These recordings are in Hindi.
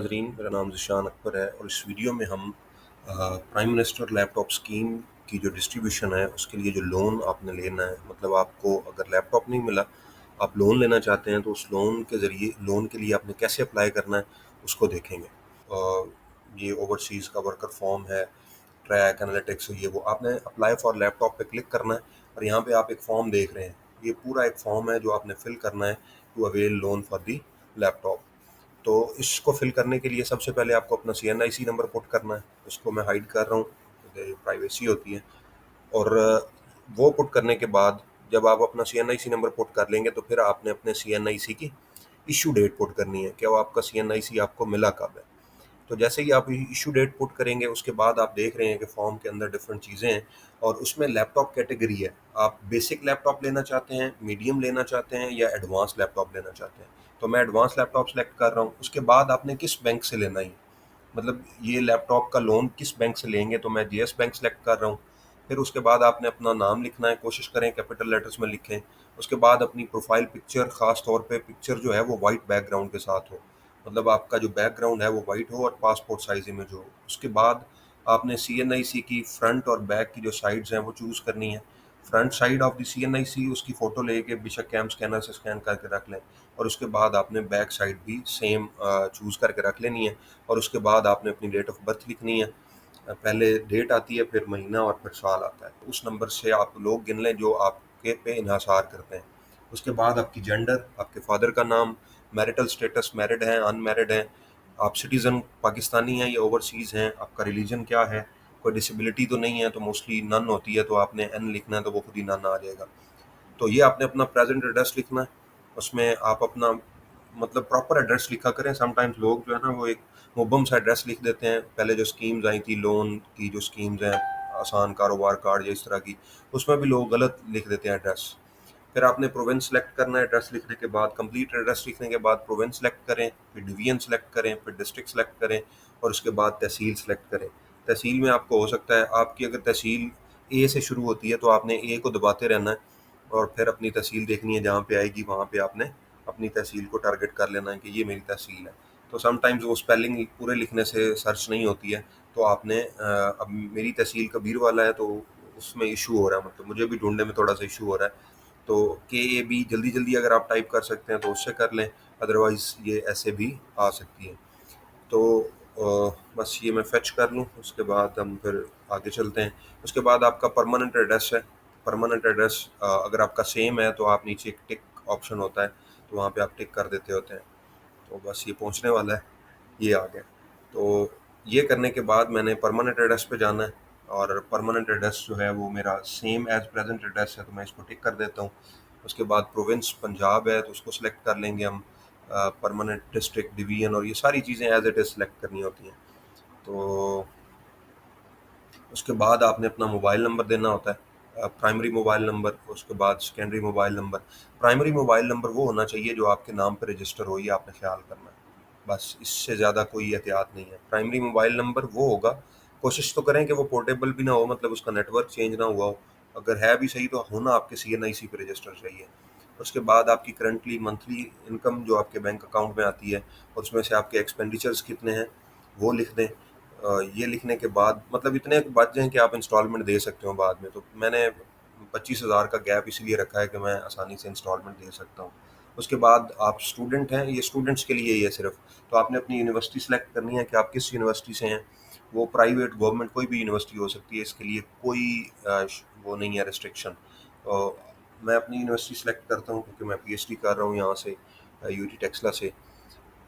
नाज़रीन, मेरा नाम ज़िशान अकबर है और इस वीडियो में हम प्राइम मिनिस्टर लैपटॉप स्कीम की जो डिस्ट्रीब्यूशन है उसके लिए जो लोन आपने लेना है, मतलब आपको अगर लैपटॉप नहीं मिला, आप लोन लेना चाहते हैं तो उस लोन के ज़रिए लोन के लिए आपने कैसे अप्लाई करना है उसको देखेंगे। ये ओवरसीज़ का वर्कर फॉर्म है, ट्रैक एनालिटिक्स, ये वो आपने अप्लाई फॉर लैपटॉप पे क्लिक करना है और यहाँ पे आप एक फॉर्म देख रहे हैं। ये पूरा एक फॉर्म है जो आपने फिल करना है to avail loan for the laptop. तो इसको फिल करने के लिए सबसे पहले आपको अपना CNIC नंबर पुट करना है। उसको मैं हाइड कर रहा हूँ, प्राइवेसी होती है। और वो पुट करने के बाद जब आप अपना CNIC नंबर पुट कर लेंगे तो फिर आपने अपने CNIC की इशू डेट पुट करनी है, क्या वो आपका CNIC आपको मिला कब है। तो जैसे ही आप इशू डेट पुट करेंगे उसके बाद आप देख रहे हैं कि फॉर्म के अंदर डिफरेंट चीज़ें हैं और उसमें लैपटॉप कैटेगरी है। आप बेसिक लैपटॉप लेना चाहते हैं, मीडियम लेना चाहते हैं या एडवांस लैपटॉप लेना चाहते हैं। तो मैं एडवांस लैपटॉप सेलेक्ट कर रहा हूँ। उसके बाद आपने किस बैंक से लेना है, मतलब ये लैपटॉप का लोन किस बैंक से लेंगे, तो मैं JS बैंक सेलेक्ट कर रहा हूँ। फिर उसके बाद आपने अपना नाम लिखना है, कोशिश करें कैपिटल लेटर्स में लिखें। उसके बाद अपनी प्रोफाइल पिक्चर, ख़ास तौर पे पिक्चर जो है वो वाइट बैकग्राउंड के साथ हो, मतलब आपका जो बैकग्राउंड है वो वाइट हो और पासपोर्ट साइज इमेज हो। उसके बाद आपने CNIC की फ्रंट और बैक की जो साइड्स हैं वो चूज़ करनी है। Front side of the CNIC उसकी फ़ोटो लेके बेशक कैम स्कैनर से स्कैन करके रख लें और उसके बाद आपने बैक साइड भी सेम चूज़ करके रख लेनी है। और उसके बाद आपने अपनी डेट ऑफ बर्थ लिखनी है। पहले डेट आती है, फिर महीना और फिर साल आता है। उस नंबर से आप लोग गिन लें जो आपके पे इन्हासार करते हैं। उसके बाद आपकी जेंडर, आपके फादर का नाम, मैरिटल स्टेटस, मैरिड हैं अनमैरिड हैं, आप सिटीज़न पाकिस्तानी हैं या ओवरसीज़ हैं, आपका रिलीजन क्या है, कोई डिसेबिलिटी तो नहीं है, तो मोस्टली नन होती है तो आपने एन लिखना है तो वो खुद ही नन आ जाएगा। तो ये आपने अपना प्रेजेंट एड्रेस लिखना है। उसमें आप अपना मतलब प्रॉपर एड्रेस लिखा करें। समटाइम्स लोग जो है ना वो एक मुबम सा एड्रेस लिख देते हैं। पहले जो स्कीम्स आई थी लोन की, जो स्कीम्स हैं आसान कारोबार कार्ड या इस तरह की, उसमें भी लोग गलत लिख देते हैं एड्रेस। फिर आपने प्रोविंस सेलेक्ट करना है। एड्रेस लिखने के बाद, कंप्लीट एड्रेस लिखने के बाद प्रोविंस सेलेक्ट करें, फिर डिवीजन सेलेक्ट करें, फिर डिस्ट्रिक्ट सेलेक्ट करें और उसके बाद तहसील सेलेक्ट करें। तहसील में आपको हो सकता है आपकी अगर तहसील A से शुरू होती है तो आपने A को दबाते रहना है और फिर अपनी तहसील देखनी है, जहाँ पे आएगी वहाँ पे आपने अपनी तहसील को टारगेट कर लेना है कि ये मेरी तहसील है। तो समटाइम्स वो स्पेलिंग पूरे लिखने से सर्च नहीं होती है, तो आपने अब मेरी तहसील कबीर वाला है तो उसमें इशू हो रहा है, मतलब मुझे भी ढूंढने में थोड़ा सा इशू हो रहा है। तो KAB जल्दी जल्दी अगर आप टाइप कर सकते हैं तो उससे कर लें, अदरवाइज़ ये ऐसे भी आ सकती है। तो बस ये मैं फेच कर लूँ, उसके बाद हम फिर आगे चलते हैं। उसके बाद आपका परमानेंट एड्रेस है। परमानेंट एड्रेस अगर आपका सेम है तो आप नीचे एक टिक ऑप्शन होता है, तो वहाँ पे आप टिक कर देते होते हैं। तो बस ये पहुँचने वाला है, ये आ गया। तो ये करने के बाद मैंने परमानेंट एड्रेस पे जाना है और परमानेंट एड्रेस जो है वो मेरा सेम एज़ प्रेजेंट एड्रेस है, तो मैं इसको टिक कर देता हूँ। उसके बाद प्रोविंस पंजाब है तो उसको सेलेक्ट कर लेंगे हम। परमानेंट डिस्ट्रिक्ट, डिवीज़न और ये सारी चीज़ें एज़ इट इज़ सेलेक्ट करनी होती हैं। तो उसके बाद आपने अपना मोबाइल नंबर देना होता है, प्राइमरी मोबाइल नंबर, उसके बाद secondary mobile number. Primary mobile number वो होना चाहिए जो आपके नाम पर रजिस्टर हो, ये आपने ख्याल करना है। बस इससे ज़्यादा कोई एहतियात नहीं है। प्राइमरी मोबाइल नंबर वो होगा, कोशिश तो करें कि वो पोर्टेबल भी ना हो, मतलब उसका नेटवर्क चेंज ना हुआ हो। अगर है भी सही तो होना आपके CNIC पे रजिस्टर चाहिए। उसके बाद आपकी करंटली मंथली इनकम जो आपके बैंक अकाउंट में आती है और उसमें से आपके एक्सपेंडिचर्स कितने हैं वो लिख दें। ये लिखने के बाद मतलब इतने बच जाएँ कि आप इंस्टॉलमेंट दे सकते हो बाद में। तो मैंने 25,000 का गैप इसीलिए रखा है कि मैं आसानी से इंस्टॉलमेंट दे सकता हूँ। उसके बाद आप स्टूडेंट हैं, ये स्टूडेंट्स के लिए ही है सिर्फ़। तो आपने अपनी यूनिवर्सिटी सेलेक्ट करनी है कि आप किस यूनिवर्सिटी से हैं। वो प्राइवेट, गवर्नमेंट कोई भी यूनिवर्सिटी हो सकती है, इसके लिए कोई वो नहीं है रिस्ट्रिक्शन। तो मैं अपनी यूनिवर्सिटी सेलेक्ट करता हूँ क्योंकि मैं PhD कर रहा हूँ यहाँ से, UT टेक्सला से।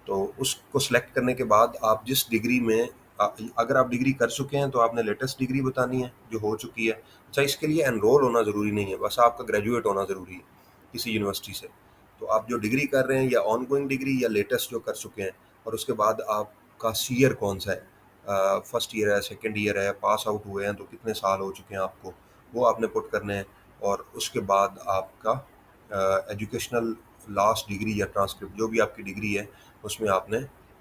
तो उसको सिलेक्ट करने के बाद आप जिस डिग्री में अगर आप डिग्री कर चुके हैं तो आपने लेटेस्ट डिग्री बतानी है जो हो चुकी है। अच्छा, इसके लिए एनरोल होना ज़रूरी नहीं है, बस आपका ग्रेजुएट होना ज़रूरी है किसी यूनिवर्सिटी से। तो आप जो डिग्री कर रहे हैं या ऑनगोइंग डिग्री या लेटेस्ट जो कर चुके हैं, और उसके बाद आपका ईयर कौन सा है, फर्स्ट ईयर है, सेकेंड ईयर है, पास आउट हुए हैं तो कितने साल हो चुके हैं आपको, वो आपने पुट करने हैं। और उसके बाद आपका एजुकेशनल लास्ट डिग्री या ट्रांसक्रिप्ट जो भी आपकी डिग्री है उसमें आपने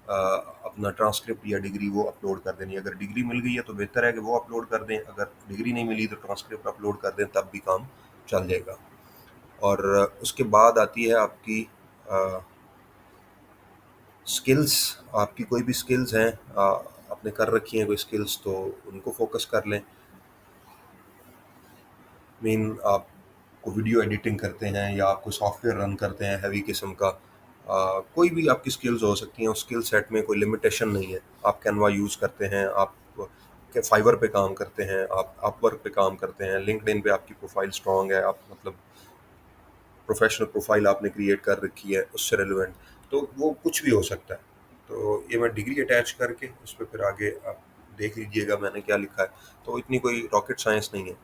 अपना ट्रांसक्रिप्ट या डिग्री वो अपलोड कर देनी है। अगर डिग्री मिल गई है तो बेहतर है कि वो अपलोड कर दें, अगर डिग्री नहीं मिली तो ट्रांसक्रिप्ट अपलोड कर दें, तब भी काम चल जाएगा। और उसके बाद आती है आपकी स्किल्स, आपकी कोई भी स्किल्स हैं, आपने कर रखी हैं कोई स्किल्स, तो उनको फोकस कर लें। आपको वीडियो एडिटिंग करते हैं या आप कोई सॉफ्टवेयर रन करते हैं हैवी किस्म का, कोई भी आपकी स्किल्स हो सकती हैं, उस स्किल सेट में कोई लिमिटेशन नहीं है। आप कैनवा यूज़ करते हैं, आप के फाइवर पे काम करते हैं, आप अपवर्क पे काम करते हैं, लिंक्डइन पे आपकी प्रोफाइल स्ट्रांग है, आप मतलब प्रोफेशनल प्रोफाइल आपने क्रिएट कर रखी है उससे रिलेवेंट, तो वो कुछ भी हो सकता है। तो ये मैं डिग्री अटैच करके उस पर फिर आगे आप देख लीजिएगा मैंने क्या लिखा है। तो इतनी कोई रॉकेट साइंस नहीं है।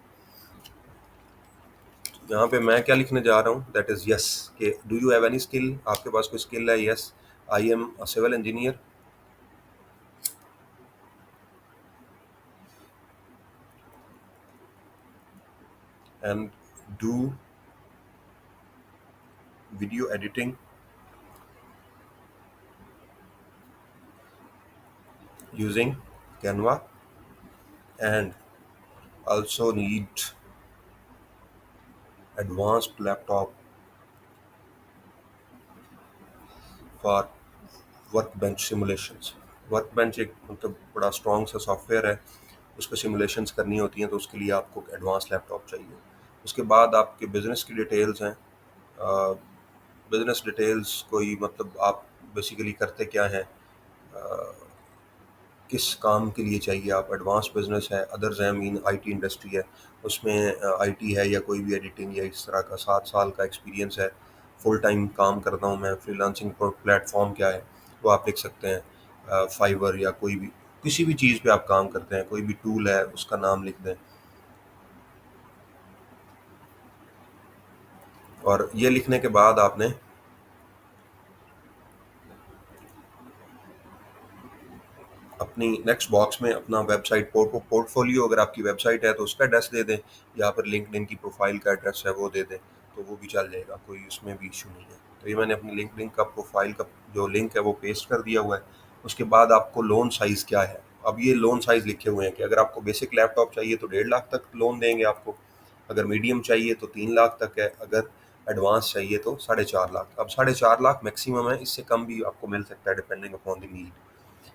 यहाँ पे मैं क्या लिखने जा रहा हूँ, दैट इज़ यस, कि do you have any skill, आपके पास कोई स्किल है? Yes, I am a civil engineer and do video editing using Canva and also need advanced laptop for workbench simulations. Workbench एक मतलब बड़ा स्ट्रॉन्ग सा सॉफ्टवेयर है, उस पर सिमुलेशंस करनी होती हैं, तो उसके लिए आपको एडवांस लैपटॉप चाहिए। उसके बाद आपके बिजनेस की डिटेल्स हैं। बिजनेस डिटेल्स कोई मतलब आप बेसिकली करते क्या हैं, किस काम के लिए चाहिए, आप एडवांस बिजनेस है, अदर्स है, मीन आईटी इंडस्ट्री है, उसमें आईटी है या कोई भी एडिटिंग या इस तरह का 7 साल का एक्सपीरियंस है, फुल टाइम काम करता हूँ मैं, फ्रीलांसिंग प्लेटफॉर्म क्या है वो आप लिख सकते हैं, फाइवर या कोई भी किसी भी चीज़ पे आप काम करते हैं, कोई भी टूल है उसका नाम लिख दें। और ये लिखने के बाद आपने अपनी नेक्स्ट बॉक्स में अपना वेबसाइट पोर्टफोलियो, अगर आपकी वेबसाइट है तो उसका एड्रेस दे दें, या फिर लिंक्डइन की प्रोफाइल का एड्रेस है वो दे दें, तो वो भी चल जाएगा, कोई उसमें भी इशू नहीं है। तो ये मैंने अपनी लिंक्डइन का प्रोफाइल का जो लिंक है वो पेस्ट कर दिया हुआ है। उसके बाद आपको लोन साइज़ क्या है, अब ये लोन साइज़ लिखे हुए हैं कि अगर आपको बेसिक लैपटॉप चाहिए तो 1.5 लाख तक लोन देंगे आपको, अगर मीडियम चाहिए तो 3 लाख तक है, अगर एडवांस चाहिए तो 4.5 लाख। अब 4.5 लाख मैक्सिमम है, इससे कम भी आपको मिल सकता है डिपेंडिंग अपॉन द नीड।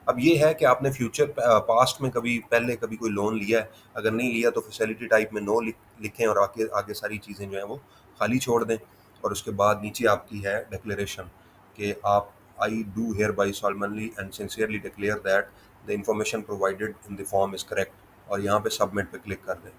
अब ये है कि आपने फ्यूचर पास्ट में कभी पहले कभी कोई लोन लिया है, अगर नहीं लिया तो फैसिलिटी टाइप में नो लिखें और आगे आगे सारी चीज़ें जो हैं वो खाली छोड़ दें। और उसके बाद नीचे आपकी है डिक्लेरेशन कि आप I do hereby solemnly and sincerely declare that the information provided in the form is correct, और यहाँ पे सबमिट पे क्लिक कर दें।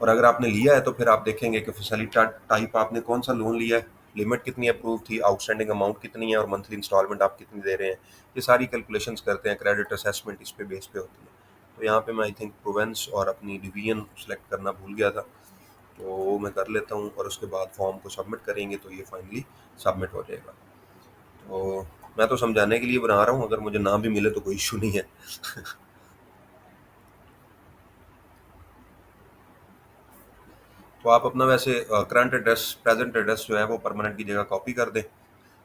और अगर आपने लिया है तो फिर आप देखेंगे कि फैसिलिटी टाइप आपने कौन सा लोन लिया है, लिमिट कितनी अप्रूव थी, आउटस्टैंडिंग अमाउंट कितनी है और मंथली इंस्टॉलमेंट आप कितनी दे रहे हैं, ये सारी कैलकुलेशंस करते हैं, क्रेडिट असेसमेंट इस पे बेस पे होती है। तो यहाँ पे मैं आई थिंक प्रोवेंस और अपनी डिवीजन सेलेक्ट करना भूल गया था, तो वो मैं कर लेता हूँ और उसके बाद फॉर्म को सबमिट करेंगे तो ये फाइनली सबमिट हो जाएगा। तो मैं तो समझाने के लिए बना रहा हूँ, अगर मुझे ना भी मिले तो कोई इशू नहीं है। तो आप अपना वैसे करंट एड्रेस, प्रेजेंट एड्रेस जो है वो परमानेंट की जगह कॉपी कर दें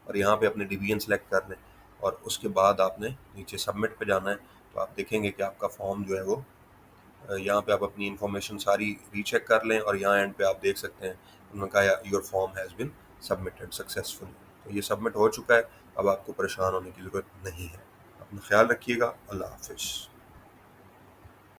और यहाँ पे अपने डिवीजन सेलेक्ट कर लें, और उसके बाद आपने नीचे सबमिट पे जाना है। तो आप देखेंगे कि आपका फॉर्म जो है वो यहाँ पे आप अपनी इन्फॉर्मेशन सारी रीचेक कर लें, और यहाँ एंड पे आप देख सकते हैं उन्होंने कहा your form has been submitted successfully. तो ये सबमिट हो चुका है, अब आपको परेशान होने की ज़रूरत नहीं है। अपना ख्याल रखिएगा। अल्लाह हाफिज़।